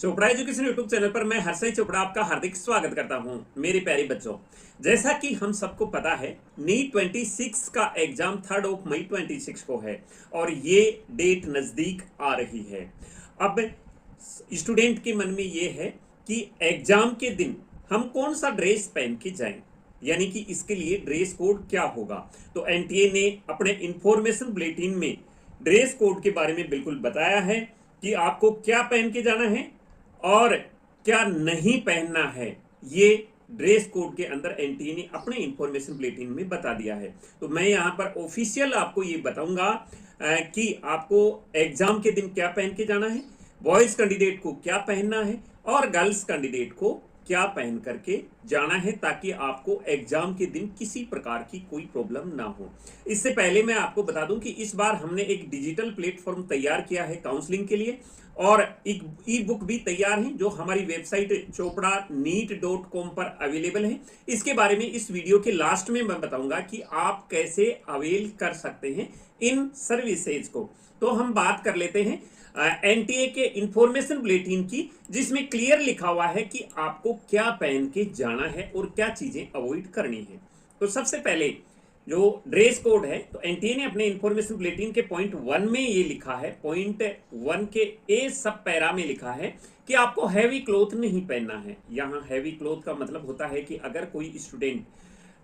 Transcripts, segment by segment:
Chopra education YouTube channel पर मैं हर्षय चोपड़ा आपका हार्दिक स्वागत करता हूं। मेरे प्यारे बच्चों, जैसा कि हम सबको पता है, नीट 26 का एग्जाम 3 मई 26 को है और ये डेट नजदीक आ रही है। अब स्टूडेंट के मन में ये है कि एग्जाम के दिन हम कौन सा ड्रेस पहन के जाएं, यानी कि इसके लिए ड्रेस कोड क्या होगा। तो एनटीए ने अपने इंफॉर्मेशन बुलेटिन में ड्रेस कोड के बारे में बिल्कुल बताया है कि आपको क्या पहन के जाना है और क्या नहीं पहनना है। ये ड्रेस कोड के अंदर एनटीए ने अपने इंफॉर्मेशन बुलेटिन में बता दिया है। तो मैं यहां पर ऑफिशियल आपको ये बताऊंगा कि आपको एग्जाम के दिन क्या पहन के जाना है, बॉयज कैंडिडेट को क्या पहनना है और गर्ल्स कैंडिडेट को क्या पहन करके जाना है, ताकि आपको एग्जाम के दिन किसी प्रकार की कोई प्रॉब्लम ना हो। इससे पहले मैं आपको बता दूं कि इस बार हमने एक डिजिटल प्लेटफॉर्म तैयार किया है काउंसलिंग के लिए और एक ई बुक भी तैयार है जो हमारी वेबसाइट chopraneet.com पर अवेलेबल है। इसके बारे में इस वीडियो के लास्ट में मैं बताऊंगा कि आप कैसे अवेल कर सकते हैं इन सर्विसेज को। तो हम बात कर लेते हैं एनटीए के इंफॉर्मेशन बुलेटिन की, जिसमें क्लियर लिखा हुआ है कि आपको क्या पहन के जाना है और क्या चीजें अवॉइड करनी है। तो सबसे पहले जो ड्रेस कोड है, तो एनटीए ने अपने इंफॉर्मेशन बुलेटिन के पॉइंट 1 में ये लिखा है, पॉइंट 1 के ए सब पैरा में लिखा है कि आपको हैवी क्लोथ नहीं पहनना है। यहाँ हैवी क्लोथ का मतलब होता है कि अगर कोई स्टूडेंट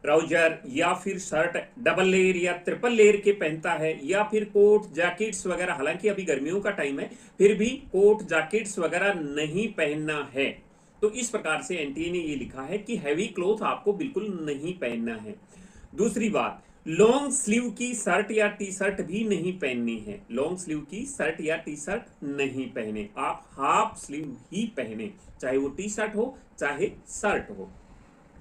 ट्राउजर या फिर शर्ट डबल लेयर या ट्रिपल लेयर के पहनता है, या फिर कोट जैकेट्स वगैरह, हालांकि अभी गर्मियों का टाइम है फिर भी कोट जैकेट्स वगैरह नहीं पहनना है। तो इस प्रकार से एनटीए ने ये लिखा है कि हैवी क्लोथ आपको बिल्कुल नहीं पहनना है। दूसरी बात, लॉन्ग स्लीव की शर्ट या टी शर्ट भी नहीं पहननी है। लॉन्ग स्लीव की शर्ट या टी शर्ट नहीं पहने, आप हाफ स्लीव ही पहने, चाहे वो टी शर्ट हो चाहे शर्ट हो।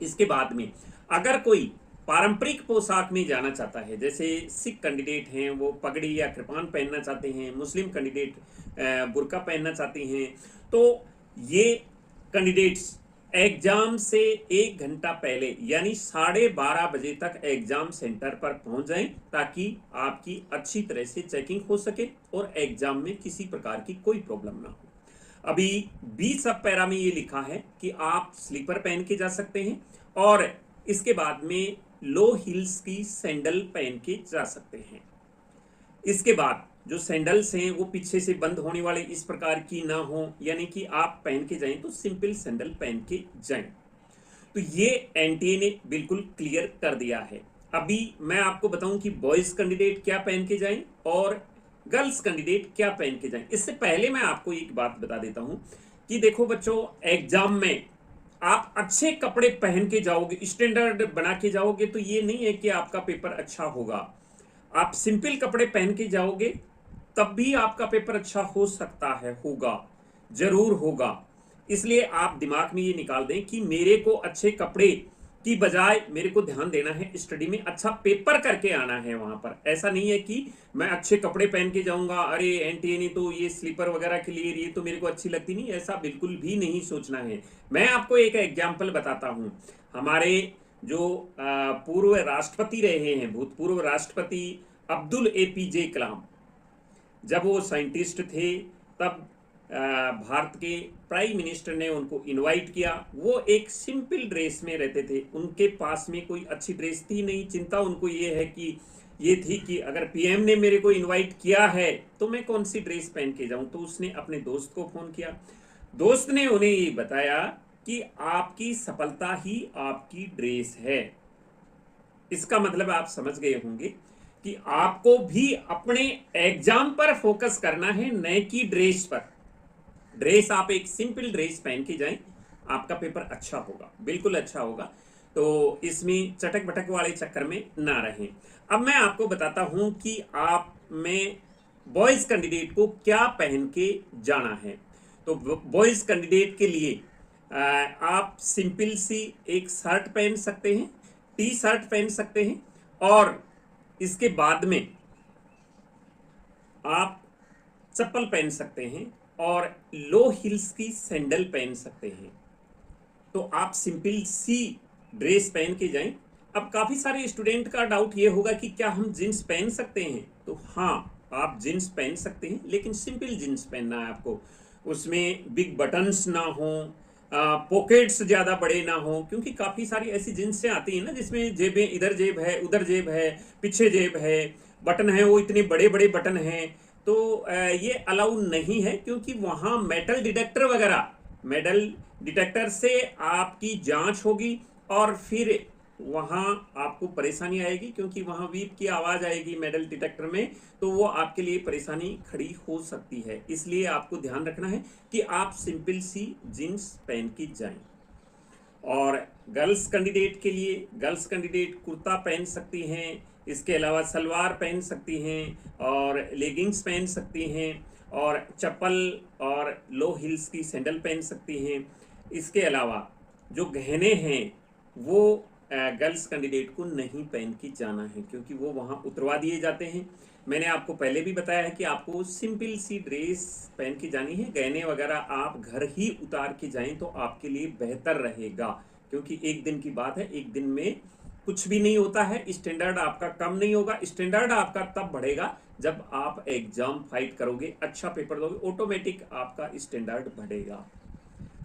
इसके बाद में अगर कोई पारंपरिक पोशाक में जाना चाहता है, जैसे सिख कैंडिडेट हैं वो पगड़ी या कृपान पहनना चाहते हैं, मुस्लिम कैंडिडेट बुर्का पहनना चाहते हैं, तो ये कैंडिडेट्स एग्जाम से 1 घंटा पहले यानी 12:30 बजे तक एग्जाम सेंटर पर पहुंच जाएं, ताकि आपकी अच्छी तरह से चेकिंग हो सके और एग्जाम में किसी प्रकार की कोई प्रॉब्लम ना हो। अभी 20 सब पैरा में ये लिखा है कि आप स्लीपर पहन के जा सकते हैं और इसके बाद में लो हील्स की सैंडल पहन के जा सकते हैं। इसके बाद जो सैंडल्स हैं वो पीछे से बंद होने वाले इस प्रकार की ना हो, यानी कि आप पहन के जाएं तो सिंपल सैंडल पहन के जाएं। तो ये एनटीए ने बिल्कुल क्लियर कर दिया है। अभी मैं आपको बताऊं कि बॉयज कैंडिडेट क्या पहन के जाएं और गर्ल्स कैंडिडेट क्या पहन के जाएं। इससे पहले मैं आपको एक बात बता देता हूं कि देखो बच्चों, एग्जाम में आप अच्छे कपड़े पहन के जाओगे, स्टैंडर्ड बना के जाओगे, तो ये नहीं है कि आपका पेपर अच्छा होगा। आप सिंपल कपड़े पहन के जाओगे तब भी आपका पेपर अच्छा हो सकता है, होगा, जरूर होगा। इसलिए आप दिमाग में ये निकाल दें कि मेरे को अच्छे कपड़े की बजाय मेरे को ध्यान देना है स्टडी में, अच्छा पेपर करके आना है वहां पर। ऐसा नहीं है कि मैं अच्छे कपड़े पहन के जाऊंगा, अरे एनटीए ने तो ये स्लीपर वगैरह के लिए ये तो मेरे को अच्छी लगती नहीं, ऐसा बिल्कुल भी नहीं सोचना है। मैं आपको एक एग्जाम्पल बताता हूं। हमारे जो पूर्व राष्ट्रपति रहे हैं, भूतपूर्व राष्ट्रपति अब्दुल एपीजे कलाम, जब वो साइंटिस्ट थे तब भारत के प्राइम मिनिस्टर ने उनको इनवाइट किया। वो एक सिंपल ड्रेस में रहते थे, उनके पास में कोई अच्छी ड्रेस थी नहीं। चिंता उनको ये थी कि अगर पीएम ने मेरे को इनवाइट किया है तो मैं कौन सी ड्रेस पहन के जाऊं। तो उसने अपने दोस्त को फोन किया, दोस्त ने उन्हें ये बताया कि आपकी सफलता ही आपकी ड्रेस है। इसका मतलब आप समझ गए होंगे कि आपको भी अपने एग्जाम पर फोकस करना है, न कि ड्रेस पर। ड्रेस आप एक सिंपल ड्रेस पहन के जाएं, आपका पेपर अच्छा होगा, बिल्कुल अच्छा होगा। तो इसमें चटक बटक वाले चक्कर में ना रहें। अब मैं आपको बताता हूं कि आप में बॉयज कैंडिडेट को क्या पहन के जाना है। तो बॉयज कैंडिडेट के लिए आप सिंपल सी एक शर्ट पहन सकते हैं, टी शर्ट पहन सकते हैं और इसके बाद में आप चप्पल पहन सकते हैं और लो हील्स की सैंडल पहन सकते हैं। तो आप सिंपल सी ड्रेस पहन के जाएं। अब काफी सारे स्टूडेंट का डाउट ये होगा कि क्या हम जींस पहन सकते हैं। तो हाँ, आप जींस पहन सकते हैं, लेकिन सिंपल जींस पहनना है आपको। उसमें बिग बटन्स ना हो, पॉकेट्स ज़्यादा बड़े ना हो, क्योंकि काफ़ी सारी ऐसी जींसें आती हैं ना जिसमें जेबें, इधर जेब है, उधर जेब है, पीछे जेब है, बटन है वो इतने बड़े बड़े बटन हैं। तो ये अलाउ नहीं है, क्योंकि वहाँ मेटल डिटेक्टर वगैरह, मेटल डिटेक्टर से आपकी जांच होगी और फिर वहाँ आपको परेशानी आएगी, क्योंकि वहाँ बीप की आवाज़ आएगी मेटल डिटेक्टर में, तो वो आपके लिए परेशानी खड़ी हो सकती है। इसलिए आपको ध्यान रखना है कि आप सिंपल सी जीन्स पहन के जाएं। और गर्ल्स कैंडिडेट के लिए, गर्ल्स कैंडिडेट कुर्ता पहन सकती हैं, इसके अलावा सलवार पहन सकती हैं और लेगिंग्स पहन सकती हैं और चप्पल और लो हील्स की सैंडल पहन सकती हैं। इसके अलावा जो गहने हैं वो गर्ल्स कैंडिडेट को नहीं पहन के जाना है, क्योंकि वो वहाँ उतरवा दिए जाते हैं। मैंने आपको पहले भी बताया है कि आपको सिंपल सी ड्रेस पहन के जानी है, गहने वगैरह आप घर ही उतार के जाएं तो आपके लिए बेहतर रहेगा, क्योंकि एक दिन की बात है, एक दिन में कुछ भी नहीं होता है। स्टैंडर्ड आपका कम नहीं होगा, स्टैंडर्ड आपका तब बढ़ेगा जब आप एग्जाम फाइट करोगे, अच्छा पेपर दोगे, ऑटोमेटिक आपका स्टैंडर्ड बढ़ेगा।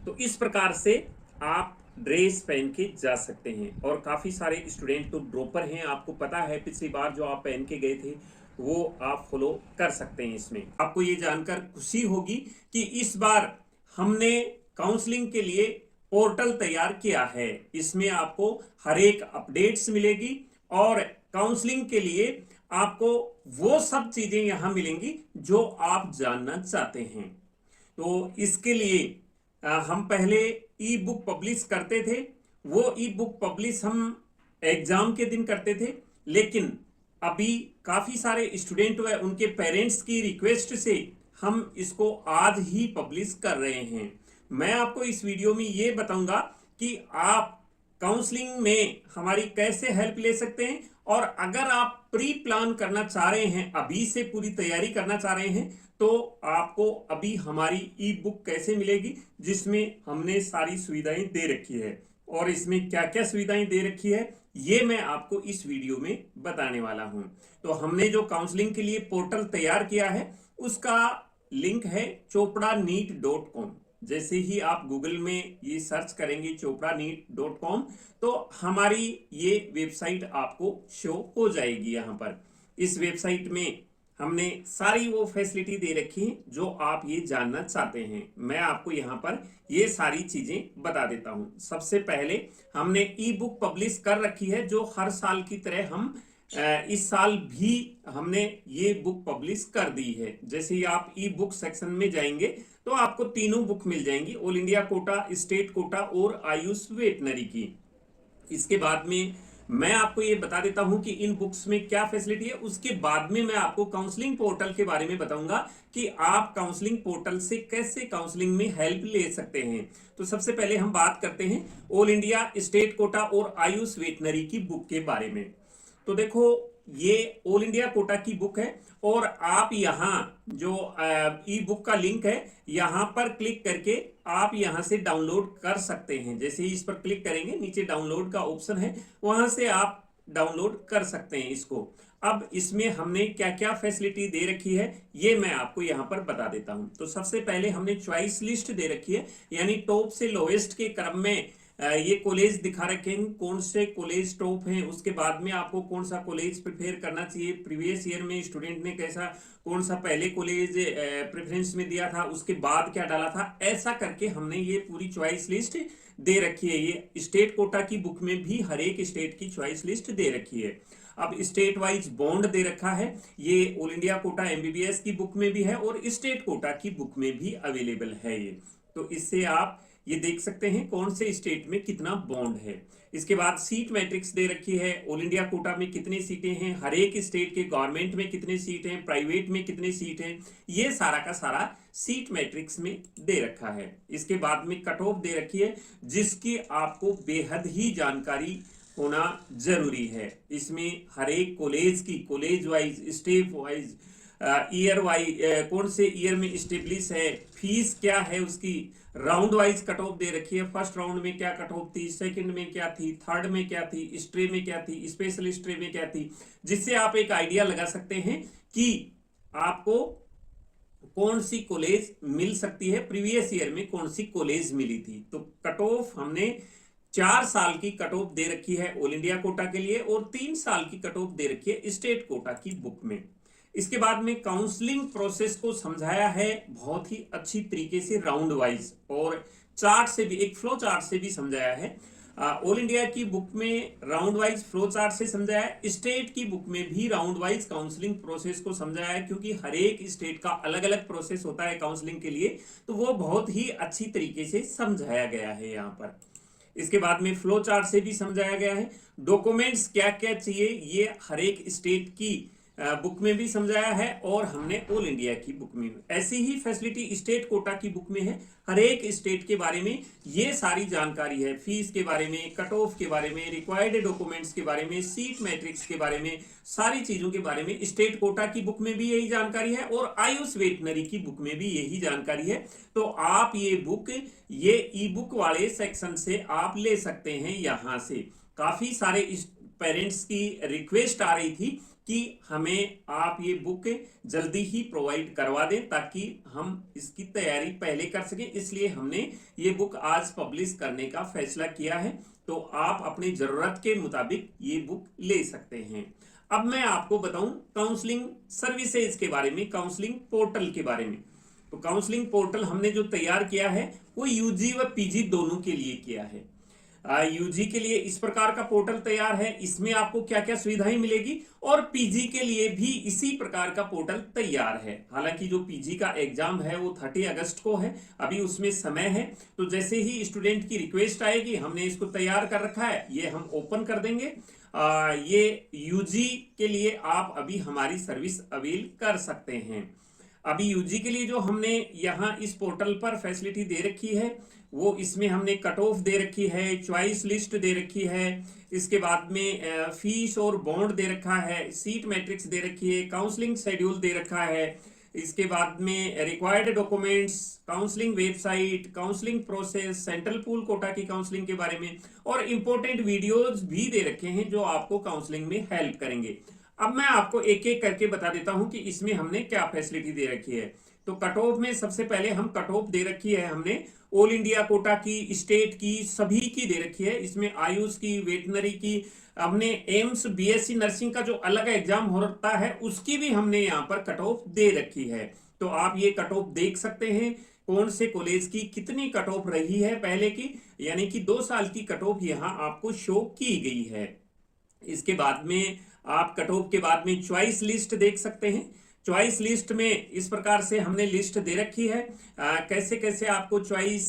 तो इस प्रकार से आप ड्रेस पहन के जा सकते हैं। और काफ़ी सारे स्टूडेंट तो ड्रॉपर हैं, आपको पता है पिछली बार जो आप पहन के गए थे वो आप फॉलो कर सकते हैं। इसमें आपको ये जानकर खुशी होगी कि इस बार हमने काउंसलिंग के लिए पोर्टल तैयार किया है। इसमें आपको हर एक अपडेट्स मिलेगी और काउंसलिंग के लिए आपको वो सब चीजें यहां मिलेंगी जो आप जानना चाहते हैं। तो इसके लिए हम पहले ई बुक पब्लिश करते थे, वो ई बुक पब्लिश हम एग्जाम के दिन करते थे, लेकिन अभी काफ़ी सारे स्टूडेंट व उनके पेरेंट्स की रिक्वेस्ट से हम इसको आज ही पब्लिश कर रहे हैं। मैं आपको इस वीडियो में ये बताऊंगा कि आप काउंसलिंग में हमारी कैसे हेल्प ले सकते हैं, और अगर आप प्री प्लान करना चाह रहे हैं, अभी से पूरी तैयारी करना चाह रहे हैं, तो आपको अभी हमारी ई बुक कैसे मिलेगी, जिसमें हमने सारी सुविधाएं दे रखी है। और इसमें क्या क्या सुविधाएं दे रखी है ये मैं आपको इस वीडियो में बताने वाला हूं। तो हमने जो काउंसलिंग के लिए पोर्टल तैयार किया है उसका लिंक है chopraneet.com। जैसे ही आप गूगल में ये सर्च करेंगे chopraneet.com, तो हमारी ये वेबसाइट आपको शो हो जाएगी। यहाँ पर इस वेबसाइट में हमने सारी वो फैसिलिटी दे रखी है जो आप ये जानना चाहते हैं। मैं आपको यहाँ पर ये सारी चीजें बता देता हूँ। सबसे पहले हमने ई बुक पब्लिश कर रखी है, जो हर साल की तरह हम इस साल भी हमने ये बुक पब्लिश कर दी है। जैसे ही आप ई बुक सेक्शन में जाएंगे तो आपको तीनों बुक मिल जाएंगी, all India quota, state quota और आयुष वेटनरी की। इसके बाद में मैं आपको ये बता देता हूं कि इन बुक्स में क्या फैसिलिटी है। उसके बाद में मैं आपको काउंसलिंग पोर्टल के बारे में बताऊंगा कि आप काउंसलिंग पोर्टल से कैसे काउंसलिंग में हेल्प ले सकते हैं। तो सबसे पहले हम बात करते हैं ऑल इंडिया, स्टेट कोटा और आयुष वेटनरी की बुक के बारे में। तो देखो, ये ऑल इंडिया कोटा की बुक है और आप यहाँ जो ई बुक का लिंक है यहाँ पर क्लिक करके आप यहाँ से डाउनलोड कर सकते हैं। जैसे ही इस पर क्लिक करेंगे नीचे डाउनलोड का ऑप्शन है, वहां से आप डाउनलोड कर सकते हैं इसको। अब इसमें हमने क्या क्या फैसिलिटी दे रखी है ये मैं आपको यहाँ पर बता देता हूँ। तो सबसे पहले हमने चॉइस लिस्ट दे रखी है, यानी टॉप से लोएस्ट के क्रम में ये कॉलेज दिखा रखे हैं, कौन से कॉलेज टॉप हैं। उसके बाद में आपको कौन सा कॉलेज प्रिफेयर करना चाहिए, प्रीवियस ईयर में स्टूडेंट ने कैसा कौन सा पहले कॉलेज प्रेफरेंस में दिया था, उसके बाद क्या डाला था, ऐसा करके हमने ये पूरी चॉइस लिस्ट दे रखी है। ये स्टेट कोटा की बुक में भी हर एक स्टेट की चॉइस लिस्ट दे रखी है। अब स्टेट वाइज बॉन्ड दे रखा है, ये ऑल इंडिया कोटा एमबीबीएस की बुक में भी है और स्टेट कोटा की बुक में भी अवेलेबल है ये। तो इससे आप ये देख सकते हैं कौन से स्टेट में कितना बॉन्ड है। इसके बाद सीट मैट्रिक्स दे रखी है, ऑल इंडिया कोटा में कितनी सीटें हैं, हर एक स्टेट के गवर्नमेंट में कितने सीट हैं, प्राइवेट में कितने सीट हैं, ये सारा का सारा सीट मैट्रिक्स में दे रखा है। इसके बाद में कट ऑफ दे रखी है, जिसकी आपको बेहद ही जानकारी होना जरूरी है। इसमें हर एक कॉलेज की college wise, step wise, year wise, कौन से ईयर में स्टेब्लिश है, फीस क्या है उसकी, राउंड वाइज कट ऑफ दे रखी है। फर्स्ट राउंड में क्या कट ऑफ थी, सेकंड में क्या थी, थर्ड में क्या थी, स्ट्रे में क्या थी, स्पेशल स्ट्रे में क्या थी, जिससे आप एक आइडिया लगा सकते हैं कि आपको कौन सी कॉलेज मिल सकती है, प्रीवियस ईयर में कौन सी कॉलेज मिली थी। तो कट ऑफ हमने 4 साल की कट ऑफ दे रखी है ऑल इंडिया कोटा के लिए और 3 साल की कट ऑफ दे रखी है स्टेट कोटा की बुक में। इसके बाद में काउंसलिंग प्रोसेस को समझाया है बहुत ही अच्छी तरीके से राउंड वाइज, और चार्ट से भी, एक फ्लो चार्ट से भी समझाया है। ऑल इंडिया की बुक में राउंड वाइज फ्लो चार्ट से समझाया है, स्टेट की बुक में भी राउंड वाइज काउंसलिंग प्रोसेस को समझाया है, क्योंकि हर एक स्टेट का अलग अलग प्रोसेस होता है काउंसलिंग के लिए, तो वो बहुत ही अच्छी तरीके से समझाया गया है यहाँ पर। इसके बाद में फ्लो चार्ट से भी समझाया गया है, डॉक्यूमेंट्स क्या क्या चाहिए ये हर एक स्टेट की बुक में भी समझाया है, और हमने ऑल इंडिया की बुक में ऐसी ही फैसिलिटी स्टेट कोटा की बुक में है। हर एक स्टेट के बारे में ये सारी जानकारी है, फीस के बारे में, कट ऑफ के बारे में, रिक्वायर्ड डॉक्यूमेंट्स के बारे में, सीट मैट्रिक्स के बारे में, सारी चीजों के बारे में स्टेट कोटा की बुक में भी यही जानकारी है, और आयुष वेटनरी की बुक में भी यही जानकारी है। तो आप ये बुक, ये ई बुक वाले सेक्शन से आप ले सकते हैं। यहां से काफी सारे पेरेंट्स की रिक्वेस्ट आ रही थी कि हमें आप ये बुक जल्दी ही प्रोवाइड करवा दें ताकि हम इसकी तैयारी पहले कर सकें, इसलिए हमने ये बुक आज पब्लिश करने का फैसला किया है। तो आप अपनी जरूरत के मुताबिक ये बुक ले सकते हैं। अब मैं आपको बताऊं काउंसलिंग सर्विसेज के बारे में, काउंसलिंग पोर्टल के बारे में। तो काउंसलिंग पोर्टल हमने जो तैयार किया है वो यूजी व पीजी दोनों के लिए किया है। यूजी के लिए इस प्रकार का पोर्टल तैयार है, इसमें आपको क्या क्या सुविधाएं मिलेगी, और पीजी के लिए भी इसी प्रकार का पोर्टल तैयार है। हालांकि जो पीजी का एग्जाम है वो 30 अगस्त को है, अभी उसमें समय है। तो जैसे ही स्टूडेंट की रिक्वेस्ट आएगी, हमने इसको तैयार कर रखा है, ये हम ओपन कर देंगे। ये यूजी के लिए आप अभी हमारी सर्विस अवेल कर सकते हैं। अभी यूजी के लिए जो हमने यहाँ इस पोर्टल पर फैसिलिटी दे रखी है वो, इसमें हमने कट ऑफ दे रखी है, चॉइस लिस्ट दे रखी है, इसके बाद में फीस और बॉन्ड दे रखा है, सीट मैट्रिक्स दे रखी है, काउंसलिंग शेड्यूल दे रखा है, इसके बाद में required documents, counselling website, counselling process, central pool quota की काउंसलिंग के बारे में, और इंपॉर्टेंट वीडियोज भी दे रखे हैं जो आपको काउंसलिंग में हेल्प करेंगे। अब मैं आपको एक एक करके बता देता हूं कि इसमें हमने क्या फैसिलिटी दे रखी है। तो कट ऑफ में सबसे पहले हम कट ऑफ दे रखी है हमने ऑल इंडिया कोटा की, स्टेट की, सभी की दे रखी है। इसमें आयुष की, वेटनरी की, हमने एम्स बीएससी नर्सिंग का जो अलग एग्जाम होता है उसकी भी हमने यहाँ पर कट ऑफ दे रखी है। तो आप ये कट ऑफ देख सकते हैं कौन से कॉलेज की कितनी कट ऑफ रही है पहले की, यानी कि 2 साल की कट ऑफ यहाँ आपको शो की गई है। इसके बाद में आप कट ऑफ के बाद में चॉइस लिस्ट देख सकते हैं। चॉइस लिस्ट में इस प्रकार से हमने लिस्ट दे रखी है, कैसे कैसे आपको चॉइस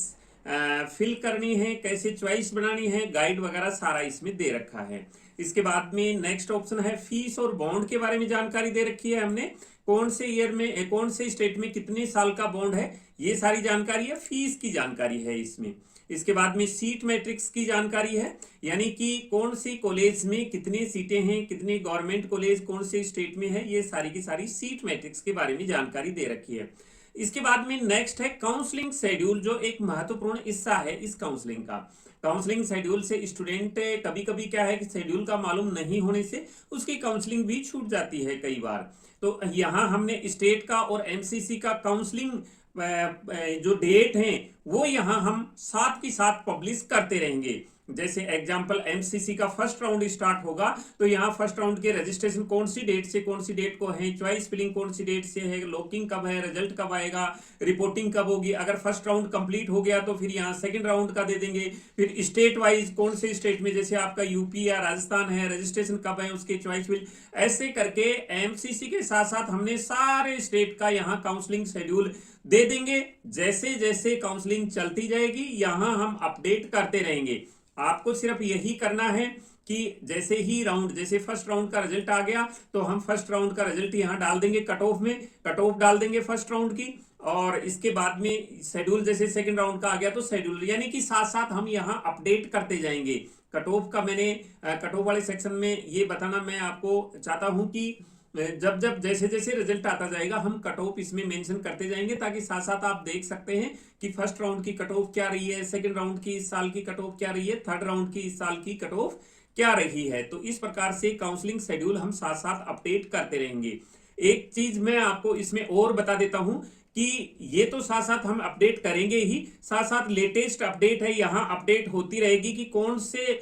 फिल करनी है, कैसे चॉइस बनानी है, गाइड वगैरह सारा इसमें दे रखा है। इसके बाद में नेक्स्ट ऑप्शन है फीस और बॉन्ड के बारे में जानकारी दे रखी है हमने, कौन से ईयर में, कौन से स्टेट में कितने साल का बॉन्ड है, ये सारी जानकारी है। फीस की जानकारी है इसमें। इसके बाद में सीट मैट्रिक्स की जानकारी है, यानी कि कौन सी कॉलेज में कितनी सीटें हैं, कितनी गवर्नमेंट कॉलेज कौन से स्टेट में है, ये सारी की सारी सीट मैट्रिक्स के बारे में जानकारी दे रखी है। इसके बाद में नेक्स्ट है काउंसलिंग शेड्यूल, जो एक महत्वपूर्ण हिस्सा है इस काउंसलिंग का। काउंसलिंग शेड्यूल से स्टूडेंट कभी कभी क्या है कि शेड्यूल का मालूम नहीं होने से उसकी काउंसलिंग भी छूट जाती है कई बार। तो यहाँ हमने स्टेट का और एमसीसी का काउंसलिंग जो डेट हैं वो यहाँ हम साथ के साथ पब्लिश करते रहेंगे। जैसे एग्जांपल एमसीसी का फर्स्ट राउंड स्टार्ट होगा तो यहाँ फर्स्ट राउंड के रजिस्ट्रेशन कौन सी डेट से कौन सी डेट को है, चॉइस फिलिंग कौन सी डेट से है, लॉकिंग कब है, रिजल्ट कब आएगा, रिपोर्टिंग कब होगी। अगर फर्स्ट राउंड कंप्लीट हो गया तो फिर यहाँ सेकंड राउंड का दे देंगे। फिर स्टेट वाइज कौन से स्टेट में, जैसे आपका यूपी या राजस्थान है, रजिस्ट्रेशन कब है उसके, चॉइस फिल, ऐसे करके एमसीसी के साथ साथ हमने सारे स्टेट का यहाँ काउंसलिंग शेड्यूल दे देंगे। जैसे जैसे काउंसलिंग चलती जाएगी यहाँ हम अपडेट करते रहेंगे। आपको सिर्फ यही करना है कि जैसे ही राउंड, जैसे फर्स्ट राउंड का रिजल्ट आ गया तो हम फर्स्ट राउंड का रिजल्ट यहां डाल देंगे कट ऑफ में, कट ऑफ डाल देंगे फर्स्ट राउंड की, और इसके बाद में शेड्यूल जैसे सेकंड राउंड का आ गया तो शेड्यूल, यानी कि साथ साथ हम यहां अपडेट करते जाएंगे। कट ऑफ का मैंने कट ऑफ वाले सेक्शन में ये बताना मैं आपको चाहता हूं कि जब जब जैसे जैसे रिजल्ट आता जाएगा हम कट ऑफ इसमें मेंशन करते जाएंगे, ताकि साथ साथ आप देख सकते हैं कि फर्स्ट राउंड की कट ऑफ क्या रही है, सेकंड राउंड की इस साल की कट ऑफ क्या रही है, थर्ड राउंड की इस साल की कट ऑफ क्या रही है। तो इस प्रकार से काउंसलिंग शेड्यूल हम साथ साथ अपडेट करते रहेंगे। एक चीज मैं आपको इसमें और बता देता हूं कि ये तो साथ साथ हम अपडेट करेंगे ही, साथ साथ लेटेस्ट अपडेट है यहाँ अपडेट होती रहेगी कि कौन से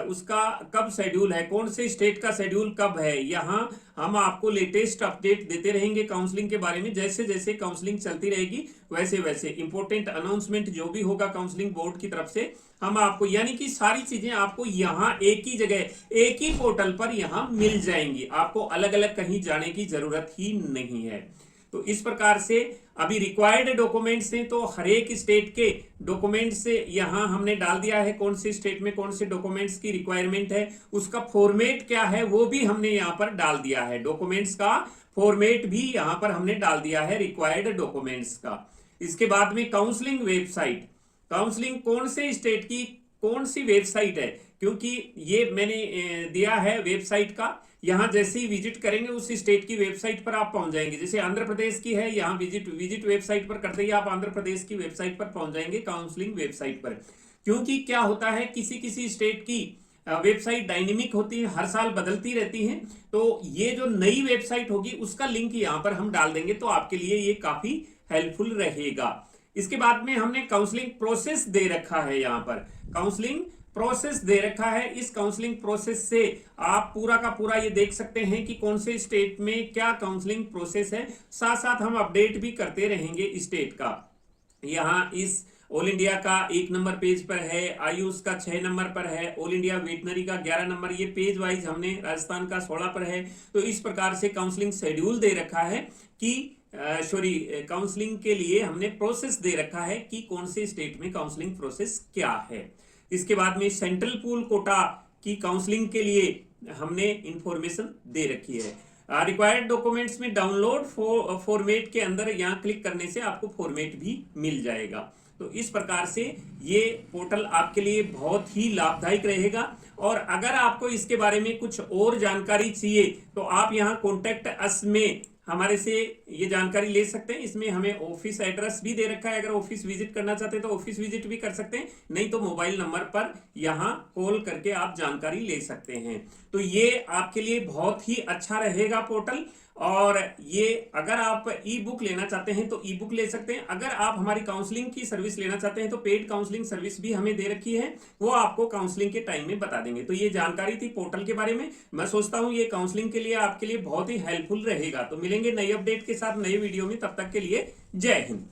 उसका कब शेड्यूल है, कौन से स्टेट का शेड्यूल कब है। यहाँ हम आपको लेटेस्ट अपडेट देते रहेंगे काउंसलिंग के बारे में। जैसे जैसे काउंसलिंग चलती रहेगी वैसे वैसे इंपॉर्टेंट अनाउंसमेंट जो भी होगा काउंसलिंग बोर्ड की तरफ से हम आपको, यानी कि सारी चीजें आपको यहाँ एक ही जगह एक ही पोर्टल पर यहाँ मिल जाएंगी, आपको अलग अलग कहीं जाने की जरूरत ही नहीं है। तो इस प्रकार से अभी रिक्वायर्ड डॉक्यूमेंट्स हैं, तो हर एक स्टेट के डॉक्यूमेंट्स यहां हमने डाल दिया है, कौन से स्टेट में कौन से डॉक्यूमेंट्स की रिक्वायरमेंट है, उसका फॉर्मेट क्या है वो भी हमने यहां पर डाल दिया है। डॉक्यूमेंट्स का फॉर्मेट भी यहां पर हमने डाल दिया है रिक्वायर्ड डॉक्यूमेंट्स का। इसके बाद में काउंसलिंग वेबसाइट, काउंसलिंग कौन से स्टेट की कौन सी वेबसाइट है, क्योंकि ये मैंने दिया है वेबसाइट का। यहां जैसे ही विजिट करेंगे उस स्टेट की वेबसाइट पर आप पहुंच जाएंगे। जैसे आंध्र प्रदेश की है, यहां विजिट वेबसाइट पर करते ही आप आंध्र प्रदेश की वेबसाइट पर पहुंच जाएंगे, काउंसलिंग वेबसाइट पर। क्योंकि क्या होता है, किसी किसी स्टेट की वेबसाइट डायनेमिक होती है, हर साल बदलती रहती है, तो ये जो नई वेबसाइट होगी उसका लिंक यहां पर हम डाल देंगे, तो आपके लिए ये काफी हेल्पफुल रहेगा। इसके बाद में हमने काउंसलिंग प्रोसेस दे रखा है, यहां पर काउंसलिंग प्रोसेस दे रखा है। इस काउंसलिंग प्रोसेस से आप पूरा का पूरा ये देख सकते हैं कि कौन से स्टेट में क्या काउंसलिंग प्रोसेस है। साथ साथ हम अपडेट भी करते रहेंगे स्टेट का। यहाँ इस ऑल इंडिया का 1 नंबर पेज पर है, आयुष का 6 नंबर पर है, ऑल इंडिया वेटनरी का 11 नंबर, ये पेज वाइज हमने राजस्थान का 16 पर है। तो इस प्रकार से काउंसलिंग शेड्यूल दे रखा है कि सॉरी काउंसलिंग के लिए हमने प्रोसेस दे रखा है कि कौन से स्टेट में काउंसलिंग प्रोसेस क्या है। इसके बाद में सेंट्रल पूल कोटा की काउंसलिंग के लिए हमने इंफॉर्मेशन दे रखी है। रिक्वायर्ड डॉक्यूमेंट्स में डाउनलोड फॉर्मेट के अंदर यहाँ क्लिक करने से आपको फॉर्मेट भी मिल जाएगा। तो इस प्रकार से ये पोर्टल आपके लिए बहुत ही लाभदायक रहेगा। और अगर आपको इसके बारे में कुछ और जानकारी चाहिए तो आप यहाँ कॉन्टेक्ट अस में हमारे से ये जानकारी ले सकते हैं। इसमें हमें ऑफिस एड्रेस भी दे रखा है, अगर ऑफिस विजिट करना चाहते हैं तो ऑफिस विजिट भी कर सकते हैं, नहीं तो मोबाइल नंबर पर यहाँ कॉल करके आप जानकारी ले सकते हैं। तो ये आपके लिए बहुत ही अच्छा रहेगा पोर्टल। और ये अगर आप ई बुक लेना चाहते हैं तो ई बुक ले सकते हैं। अगर आप हमारी काउंसलिंग की सर्विस लेना चाहते हैं तो पेड काउंसलिंग सर्विस भी हमें दे रखी है, वो आपको काउंसलिंग के टाइम में बता देंगे। तो ये जानकारी थी पोर्टल के बारे में। मैं सोचता हूँ ये काउंसलिंग के लिए आपके लिए बहुत ही हेल्पफुल रहेगा। तो मिलेंगे नई अपडेट के साथ नए वीडियो में, तब तक के लिए जय हिंद।